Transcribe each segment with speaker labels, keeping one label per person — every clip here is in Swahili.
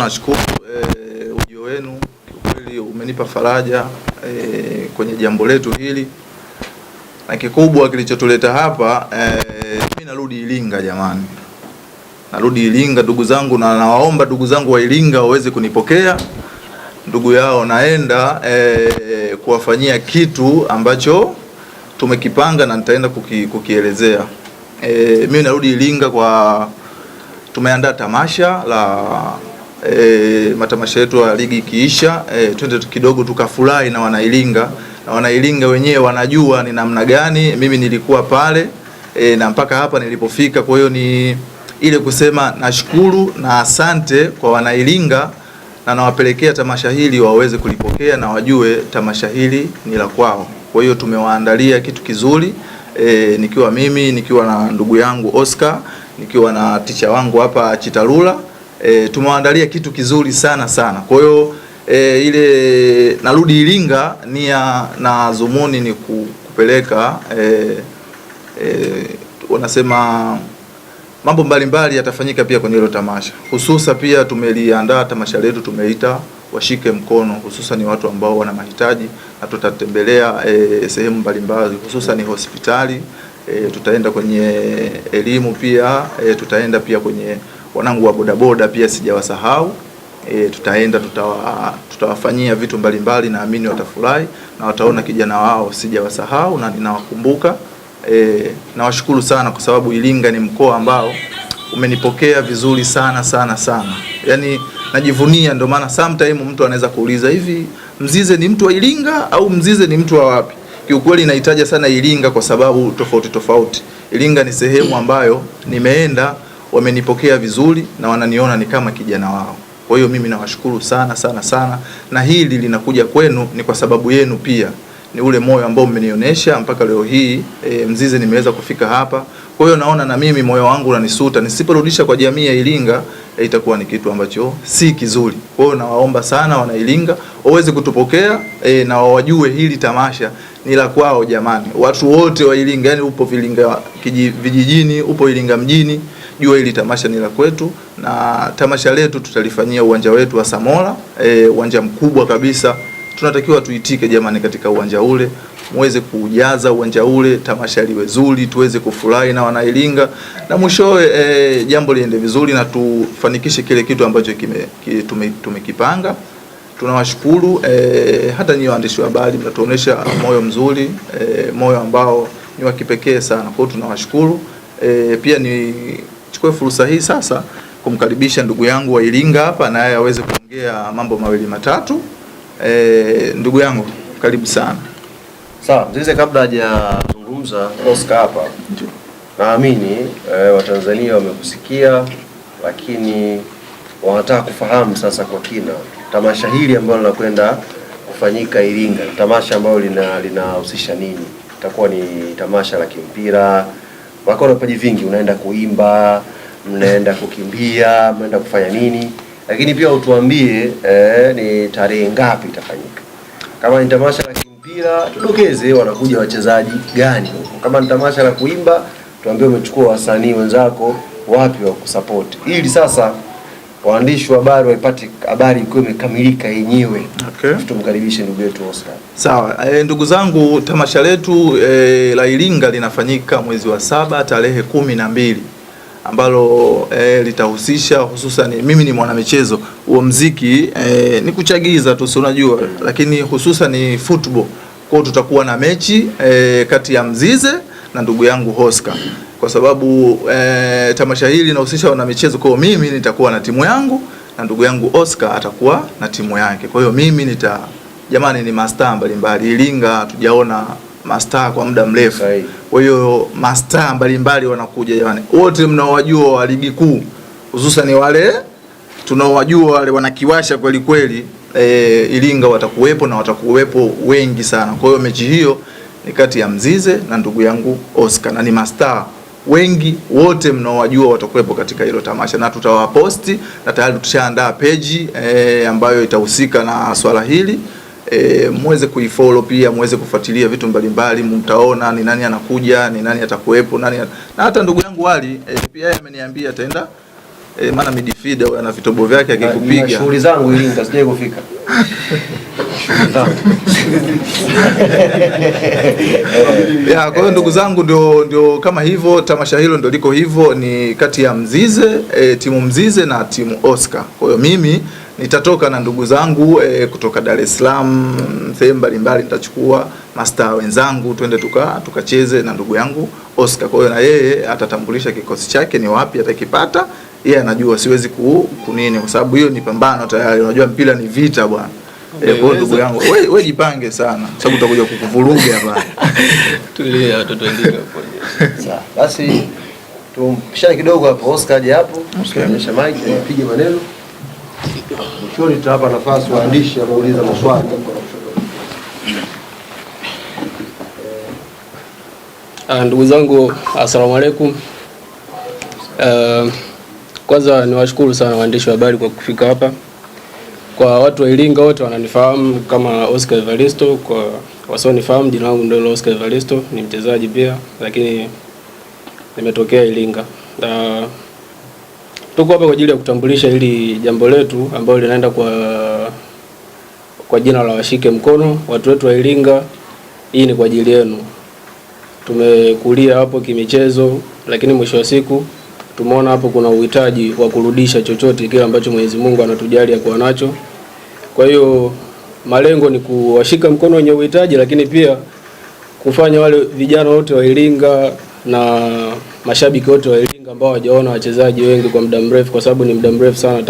Speaker 1: nashukuru ujio wenu, kweli umenipa faraja kwenye jambo letu hili, na kikubwa kilichotuleta hapa mimi narudi Iringa jamani. Narudi Iringa ndugu zangu, na nawaomba ndugu zangu wa Iringa waweze kunipokea ndugu yao. Naenda kuwafanyia kitu ambacho tumekipanga na nitaenda kukielezea. Mimi narudi Iringa tumeandaa tamasha la matamasha yetu ya ligi ikiisha, twende kidogo tukafurahi na Wanairinga, na Wanairinga wenyewe wanajua ni namna gani mimi nilikuwa pale na mpaka hapa nilipofika. Kwa hiyo ni ile kusema nashukuru na asante kwa Wanairinga, na nawapelekea tamasha hili waweze kulipokea na wajue tamasha hili ni la kwao. Kwa hiyo tumewaandalia kitu kizuri, nikiwa mimi, nikiwa na ndugu yangu Oscar, nikiwa na ticha wangu hapa Chitalula, tumewaandalia kitu kizuri sana sana. Kwa hiyo ile narudi Iringa nia na zumuni ni kupeleka wanasema mambo mbalimbali yatafanyika pia kwenye hilo tamasha. Hususa pia tumeliandaa tamasha letu, tumeita washike mkono, hususa ni watu ambao wana mahitaji, na tutatembelea sehemu mbalimbali, hususa ni hospitali, tutaenda kwenye elimu pia, tutaenda pia kwenye wanangu wa bodaboda pia sijawasahau, tutawafanyia vitu mbalimbali, naamini watafurahi na wataona kijana wao sijawasahau na ninawakumbuka. Nawashukuru sana kwa sababu Iringa ni mkoa ambao umenipokea vizuri sana sana sana. Yaani najivunia, ndio maana sometimes mtu anaweza kuuliza hivi Mzize ni mtu wa Iringa au Mzize ni mtu wa wapi? Kiukweli nahitaji sana Iringa kwa sababu tofauti tofauti. Iringa ni sehemu ambayo nimeenda, wamenipokea vizuri na wananiona ni kama kijana wao. Kwa hiyo mimi nawashukuru sana sana sana, na hili linakuja kwenu ni kwa sababu yenu pia. Ni ule moyo ambao mmenionyesha mpaka leo hii Mzize nimeweza kufika hapa. Kwa hiyo naona na mimi moyo wangu unanisuta, nisiporudisha kwa jamii ya Iringa itakuwa ni kitu ambacho si kizuri. Kwa hiyo nawaomba sana wana Iringa waweze kutupokea na wajue hili tamasha ni la kwao jamani. Watu wote wa Iringa, yani upo Iringa vijijini, upo Iringa mjini, jua hili tamasha ni la kwetu, na tamasha letu tutalifanyia uwanja wetu wa Samora, uwanja mkubwa kabisa. Tunatakiwa tuitike jamani katika uwanja ule, muweze kujaza uwanja ule, tamasha liwe zuri, tuweze kufurahi na Wanairinga, na mwishowe jambo liende vizuri na tufanikishe kile kitu ambacho tumekipanga. Tunawashukuru hata nyinyi waandishi wa habari, mnatuonesha moyo mzuri, moyo ambao ni wa kipekee sana. Kwa hiyo tunawashukuru. Pia nichukue fursa hii sasa kumkaribisha ndugu yangu wa Iringa hapa, na yeye aweze kuongea mambo mawili matatu. Ndugu yangu karibu sana.
Speaker 2: Sawa, Mzize, kabla hajazungumza Oscar hapa, naamini Watanzania wamekusikia, lakini wanataka kufahamu sasa kwa kina tamasha hili ambalo linakwenda kufanyika Iringa. Tamasha ambalo linahusisha nini? Itakuwa ni tamasha la kimpira, wako na vipaji vingi, unaenda kuimba, mnaenda kukimbia, mnaenda kufanya nini? Lakini pia utuambie ni tarehe ngapi itafanyika. Kama ni tamasha la kimpira, tudokeze wanakuja wachezaji gani huko. Kama ni tamasha la kuimba, tuambie umechukua wasanii wenzako wapi wa kusupport. Ili sasa waandishi wa habari waipate habari ikiwa imekamilika yenyewe.
Speaker 1: Okay.
Speaker 2: Tumkaribishe ndugu yetu Oscar.
Speaker 1: Sawa, ndugu zangu, tamasha letu la Iringa linafanyika mwezi wa 7 tarehe 12, ambalo litahusisha hususan, mimi ni mwanamichezo, huo muziki ni kuchagiza tu, unajua, lakini hususan ni football. Kwa hiyo tutakuwa na mechi kati ya Mzize na ndugu yangu Oscar, kwa sababu tamasha hili linahusisha wanamichezo. Kwa hiyo mimi nitakuwa na timu yangu na ndugu yangu Oscar atakuwa na timu yake. Kwa hiyo mimi jamani, ni mastaa mbalimbali Iringa, tujaona mastaa kwa muda mrefu. Kwa hiyo mastaa mbalimbali wanakuja jamani, wote mnaowajua wa ligi kuu, hususan ni wale tunaowajua wale wanakiwasha kweli kweli, Iringa watakuwepo na watakuwepo wengi sana. Kwa hiyo mechi hiyo ni kati ya Mzize na ndugu yangu Oscar, na ni mastaa wengi, wote mnaowajua watakuwepo katika hilo tamasha, na tutawaposti, na tayari tushaandaa page ambayo itahusika na swala hili. Muweze kuifollow pia, muweze kufuatilia vitu mbalimbali, mtaona ni nani anakuja, ni nani atakuwepo, na hata ndugu yangu Wali pia yeye ameniambia ataenda maana midfielder ana vitobo vyake akikupiga.
Speaker 2: Shughuli zangu Iringa sije kufika.
Speaker 1: Ya, kwa hiyo ndugu zangu ndio kama hivyo, tamasha hilo ndio liko hivyo, ni kati ya Mzize, timu Mzize na timu Oscar. Kwa hiyo mimi nitatoka na ndugu zangu kutoka Dar es Salaam, sehemu mbalimbali, nitachukua mastaa wenzangu twende tukacheze na ndugu yangu Oscar. Kwa hiyo na yeye atatambulisha kikosi chake ni wapi atakipata. Yeye anajua siwezi kunini kwa sababu hiyo ni pambano tayari. Unajua mpira ni vita bwana. Kwa ndugu yangu wewe jipange sana sababu utakuja kukuvuruga hapa.
Speaker 2: Tulia watoto ndio hapo. Sawa. Basi tumpishane kidogo hapo Oscar aje hapo. Onyesha mic apige maneno. Mwishoni tutawapa nafasi waandishi wa kuuliza maswali.
Speaker 3: Ndugu zangu, asalamu alaykum. Kwanza niwashukuru sana waandishi wa habari kwa kufika hapa. Kwa watu wa Iringa wote wananifahamu kama Oscar Evaristo, kwa wasionifahamu jina langu ndio Oscar Evaristo, ni mchezaji pia lakini nimetokea Iringa. Tuko hapa kwa ajili ya kutambulisha hili jambo letu ambalo linaenda kwa jina la Washike Mkono. Watu wetu wa Iringa, hii ni kwa ajili yenu. Tumekulia hapo kimichezo lakini mwisho wa siku tumeona hapo kuna uhitaji wa kurudisha chochote kile ambacho Mwenyezi Mungu anatujalia kuwa nacho. Kwa hiyo malengo ni kuwashika mkono wenye uhitaji lakini pia kufanya wale vijana wote wa Iringa na mashabiki wote wa Iringa ambao hawajaona wachezaji wengi kwa muda mrefu, kwa sababu ni muda mrefu sana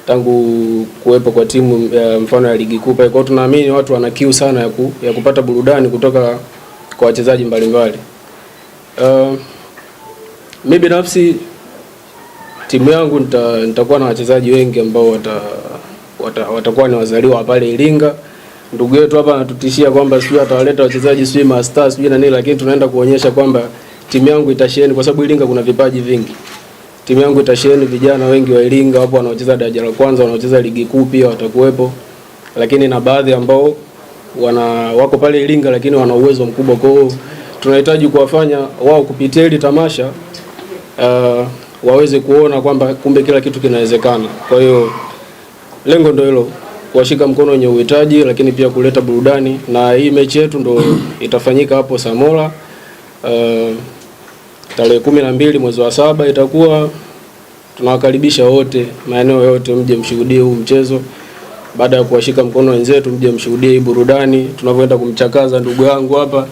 Speaker 3: tangu kuwepo kwa timu mfano ya ligi kuu. Kwa hiyo tunaamini watu wana kiu sana ya kupata burudani kutoka kwa wachezaji mbalimbali. Mimi binafsi timu yangu nitakuwa na wachezaji wengi ambao watakuwa ni wazaliwa pale Iringa. Ndugu yetu hapa anatutishia kwamba sio atawaleta wachezaji sio masters sio na nini, lakini tunaenda kuonyesha kwamba timu yangu itasheheni, kwa sababu Iringa kuna vipaji vingi. Timu yangu itasheheni vijana wengi wa Iringa hapo wanaocheza daraja la kwanza, wanaocheza ligi kuu pia watakuwepo, lakini na baadhi ambao wako pale Iringa lakini wana uwezo mkubwa. Kwa hiyo tunahitaji kuwafanya wao kupitia hili tamasha waweze kuona kwamba kumbe kila kitu kinawezekana. Kwa hiyo lengo ndio hilo, kuwashika mkono wenye uhitaji lakini pia kuleta burudani, na hii mechi yetu ndio itafanyika hapo Samora tarehe 12 mwezi wa 7 itakuwa. Tunawakaribisha wote maeneo yote mje mshuhudie huu mchezo. Baada ya kuwashika mkono wenzetu mje mshuhudie hii burudani tunavyoenda kumchakaza ndugu yangu hapa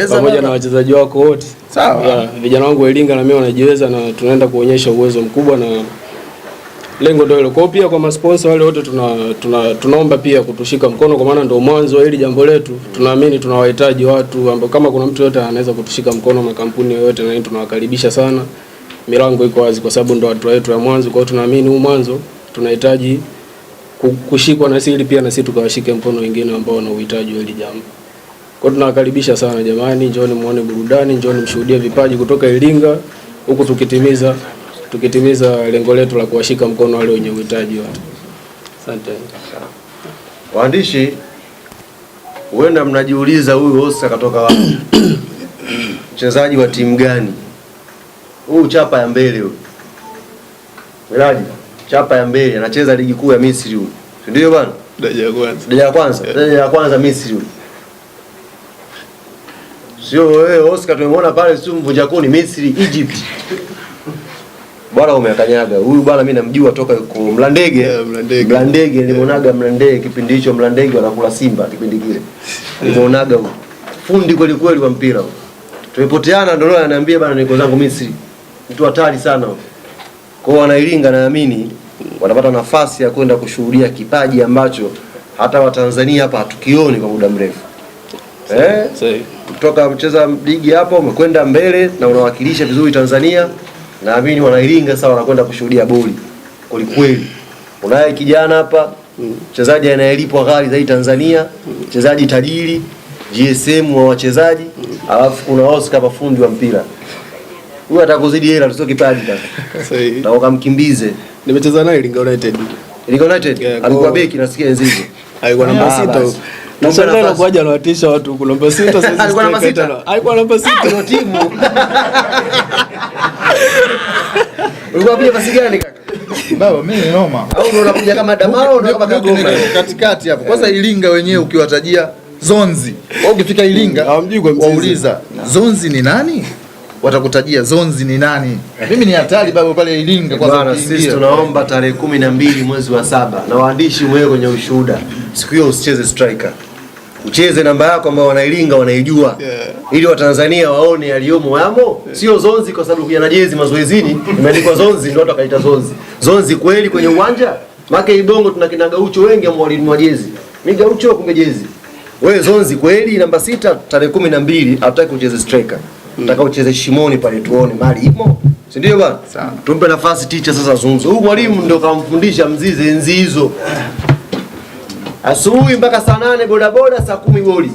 Speaker 3: pamoja na wachezaji wako wote. Sawa. Vijana wangu wa Iringa na mimi wanajiweza na tunaenda kuonyesha uwezo mkubwa, na lengo ndio hilo. Kwa pia kwa masponsor wale wote tunaomba pia kutushika mkono, kwa maana ndio mwanzo wa hili jambo letu. Tunaamini tunawahitaji watu ambao kama kuna mtu yote anaweza kutushika mkono, makampuni yote, na tunawakaribisha sana. Milango iko wazi kwa sababu ndio watu wetu wa mwanzo. Kwa hiyo tunaamini huu mwanzo tunahitaji kushikwa na sisi pia, na sisi tukawashike mkono wengine ambao wana uhitaji wa hili jambo. Kwa hiyo tunawakaribisha sana jamani, njooni muone burudani, njooni mshuhudie vipaji kutoka Iringa huku tukitimiza lengo letu la kuwashika mkono wale wenye uhitaji wote. Asante.
Speaker 2: Waandishi, huenda mnajiuliza huyu Oscar katoka wapi? Mchezaji wa timu gani? Huyu chapa ya mbele huyu. Miraji, chapa ya mbele anacheza ligi kuu ya Misri huyu. Ndio bwana? Daraja la kwanza Misri huyu. Sio wewe Oscar tumemwona pale sio mvunja kuni Misri, Egypt. Bwana umekanyaga. Huyu bwana mimi namjua toka yuko Mlandege. Mlandege nilimonaga Mlandege kipindi hicho, Mlandege wanakula Simba kipindi kile. Nilimonaga huyu. Fundi kweli kweli wa mpira huyu. Tumepoteana ndio ananiambia bwana niko zangu Misri. Mtu hatari sana huyu. Kwa wana Iringa naamini watapata nafasi ya kwenda kushuhudia kipaji ambacho hata Watanzania hapa hatukioni kwa muda mrefu. Kutoka mcheza ligi hapo umekwenda mbele na unawakilisha vizuri Tanzania. Naamini wana Iringa sasa wanakwenda kushuhudia boli kweli. Unaye kijana hapa mchezaji anayelipwa ghali zaidi Tanzania, mchezaji tajiri, GSM wa wachezaji, alafu kuna Oscar hapa fundi wa mpira. Huyu atakuzidi hela tusio kipaji sasa. Na ukamkimbize.
Speaker 3: Nimecheza naye Iringa United.
Speaker 2: Iringa United alikuwa beki nasikia enzi hizo.
Speaker 3: Alikuwa namba 6. Na sasa anakuja anawatisha watu kuna namba 6 sasa.
Speaker 2: Alikuwa namba 6.
Speaker 3: Alikuwa namba 6
Speaker 2: ndio timu. Ulikuwa pia basi gani kaka?
Speaker 1: Baba mimi ni noma.
Speaker 2: Au unakuja kama Damao na kama Kagoma
Speaker 1: katikati hapo. Kwanza Iringa wenyewe ukiwatajia Zonzi. Au ukifika Iringa wauliza Zonzi ni nani? Watakutajia Zonzi ni nani. Mimi ni hatari baba pale Iringa kwanza ukiingia.
Speaker 2: Sisi tunaomba tarehe 12 mwezi wa 7 na waandishi mwewe kwenye ushuhuda. Siku hiyo usicheze striker. Ucheze namba yako ambao wanailinga wanaijua. Ili Watanzania waone yaliomo yamo. Sio Zonzi kwa sababu kuna jezi mazoezini imeandikwa Zonzi ndio watu wakaita Zonzi. Zonzi kweli kwenye uwanja? Maka Ibongo tuna kina Gaucho wengi ambao walinunua jezi. Mimi Gaucho kumbe jezi. Wewe Zonzi kweli namba 6 tarehe 12 hataki ucheze striker. Nataka ucheze shimoni pale tuone mali ipo. Si ndio bwana? Tumpe nafasi teacher sasa zungumzo. Huyu mwalimu ndio kamfundisha Mzize enzi hizo. Asubuhi mpaka saa 8 bodaboda, saa 10 goli.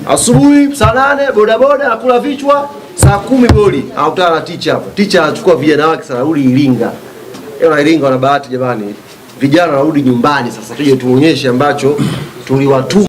Speaker 2: Asubuhi saa 8 bodaboda akula vichwa, saa 10 goli. Akutana na teacher hapo. Teacher anachukua vijana wake sasa rudi Iringa. Leo Iringa wana bahati jamani. Vijana warudi nyumbani sasa tuje tuonyeshe ambacho tuliwatuma.